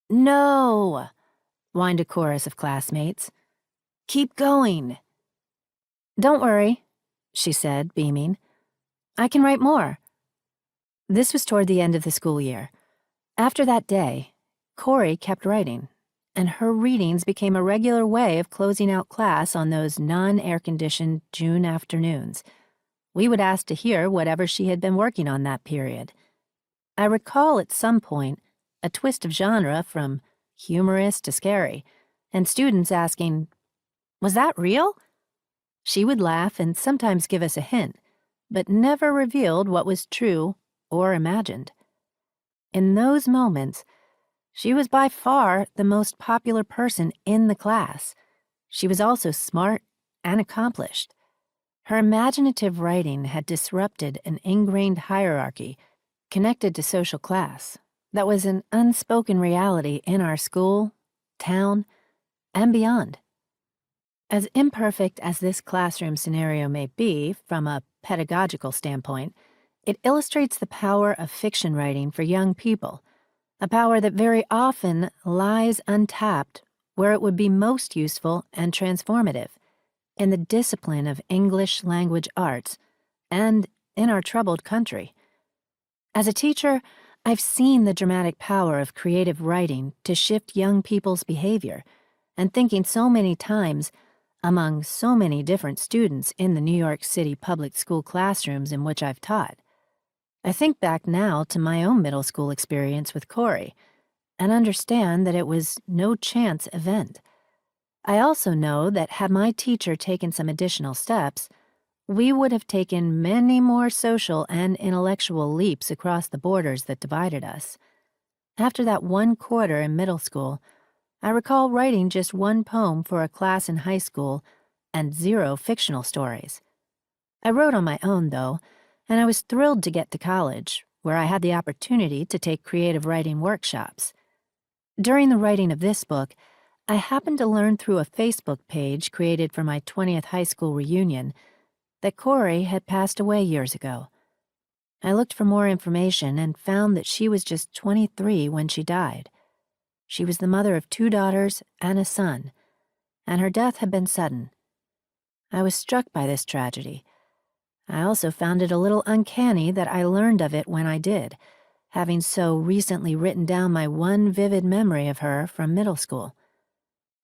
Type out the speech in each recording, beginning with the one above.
No, whined a chorus of classmates. Keep going. Don't worry, she said, beaming. I can write more. This was toward the end of the school year. After that day, Corey kept writing, and her readings became a regular way of closing out class on those non-air-conditioned June afternoons. We would ask to hear whatever she had been working on that period. I recall at some point a twist of genre from humorous to scary, and students asking, "Was that real?" She would laugh and sometimes give us a hint, but never revealed what was true or imagined. In those moments, she was by far the most popular person in the class. She was also smart and accomplished. Her imaginative writing had disrupted an ingrained hierarchy connected to social class that was an unspoken reality in our school, town, and beyond. As imperfect as this classroom scenario may be from a pedagogical standpoint, it illustrates the power of fiction writing for young people, a power that very often lies untapped where it would be most useful and transformative, in the discipline of English language arts, and in our troubled country. As a teacher, I've seen the dramatic power of creative writing to shift young people's behavior, and thinking so many times, among so many different students in the New York City public school classrooms in which I've taught. I think back now to my own middle school experience with Corey, and understand that it was no chance event. I also know that had my teacher taken some additional steps, we would have taken many more social and intellectual leaps across the borders that divided us. After that one quarter in middle school, I recall writing just one poem for a class in high school and 0 fictional stories. I wrote on my own, though, and I was thrilled to get to college, where I had the opportunity to take creative writing workshops. During the writing of this book, I happened to learn through a Facebook page created for my 20th high school reunion that Corey had passed away years ago. I looked for more information and found that she was just 23 when she died. She was the mother of 2 daughters and a son, and her death had been sudden. I was struck by this tragedy. I also found it a little uncanny that I learned of it when I did, having so recently written down my one vivid memory of her from middle school.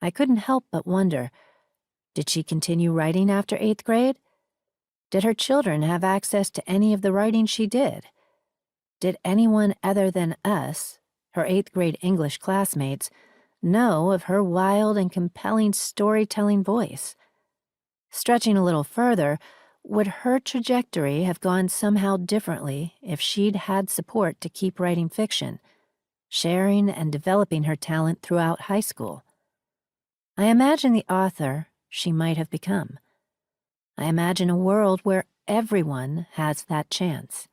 I couldn't help but wonder, did she continue writing after 8th grade? Did her children have access to any of the writing she did? Did anyone other than us, her 8th grade English classmates, know of her wild and compelling storytelling voice? Stretching a little further, would her trajectory have gone somehow differently if she'd had support to keep writing fiction, sharing and developing her talent throughout high school? I imagine the author she might have become. I imagine a world where everyone has that chance.